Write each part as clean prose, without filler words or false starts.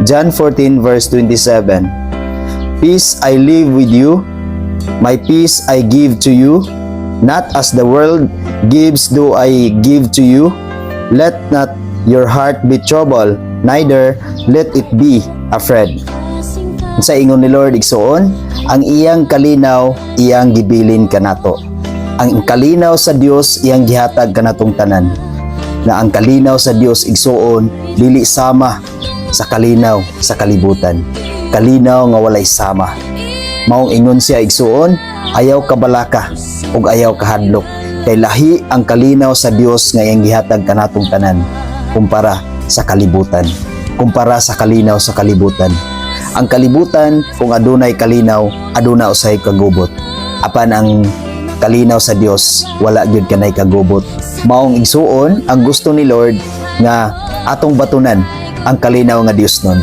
John 14 verse 27. Peace I leave with you, my peace I give to you, not as the world gives do I give to you. Let not your heart be troubled, neither let it be afraid. Sa ingon ni Lord igsoon, ang iyang kalinaw iyang gibilin kanato. Ang kalinaw sa Dios iyang gihatag kanatong tanan. Na ang kalinaw sa Dios igsoon dili sama sa kalinaw sa kalibutan. Kalinaw nga walay sama. Maong ingon siya igsuon, ayaw kabalaka ug ayaw kahadlok. Kay lahi ang kalinaw sa Dios nga iyang gihatag kanatong tanan kumpara sa kalibutan. Kumpara sa kalinaw sa kalibutan. Ang kalibutan kung adunay kalinaw, aduna usay kagubot. Apan ang kalinaw sa Dios wala gyud kanay kagubot. Maong igsuon ang gusto ni Lord nga atong batunan ang kalinaw nga Dios nun.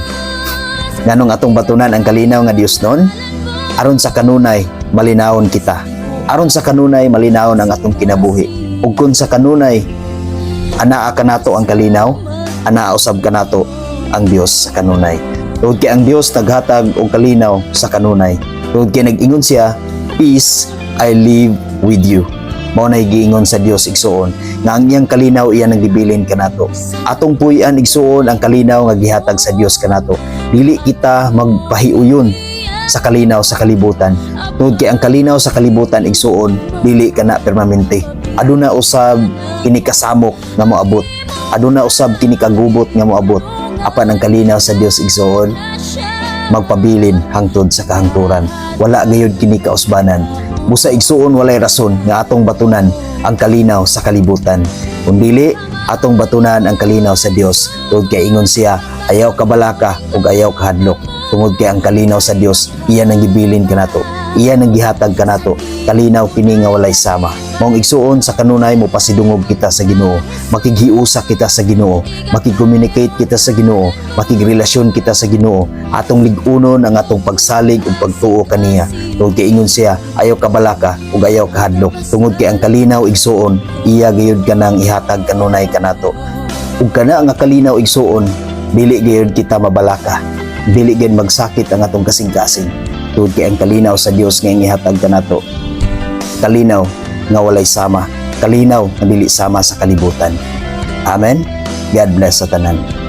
Nganong atong batunan ang kalinaw nga Dios nun? Aron sa kanunay malinawon kita. Aron sa kanunay malinawon ang atong kinabuhi. Ug kun sa kanunay anaa kanato ang kalinaw, anaa usab kanato ang Dios sa kanunay. Tungod kay ang Dios naghatag og kalinaw sa kanunay. Tungod kay nag-ingon siya, peace I live with you. Mao na giingon sa Dios igsuon nga ang iyang kalinaw iya nagibilin kanato. Atong puy-an igsuon ang kalinaw nga gihatag sa Dios kanato. Dili kita magpahiuyon sa kalinaw sa kalibutan. Tungod kay ang kalinaw sa kalibutan igsuon dili kana permanente. Aduna usab kini kasamok nga moabot. Aduna usab kini kagubot nga moabot. Apan ang kalinaw sa Dios igsuon magpabilin hangtod sa kahangturan. Wala gayud kini kausbanan. Busa igsuon walay rason nga atong batunan ang kalinaw sa kalibutan. Kung dili atong batunan ang kalinaw sa Dios. Tungod kay ingon siya, ayaw kabalaka ug ayaw kahadlok. Tungod kay ang kalinaw sa Dios iya nang gibilin kanato. Iya nang gihatag kanato. Kalinaw kini nga walay sama. Maong igsuon sa kanunay mo pasidungog kita sa Ginoo. Makighiusa kita sa Ginoo. Makig-communicate kita sa Ginoo. Makigrelasyon kita sa Ginoo. Atong lig-unon ang atong pagsalig ug pagtuo kaniya. Tungod kay ingon siya, ayaw kabalaka ug ayaw kahadlok. Tungod kay ang kalinaw igsuon, iya gayud kanang ihatag kanunay kanato. Ug kana nga kalinaw igsuon, dili gayud kita mabalaka. Dili gyud magsakit ang atong kasing-kasing. Tungod kay ang kalinaw sa Dios nga ihatag kanato. Kalinaw nga walay sama. Kalinaw nga dili sama sa kalibutan. Amen. God bless sa tanan.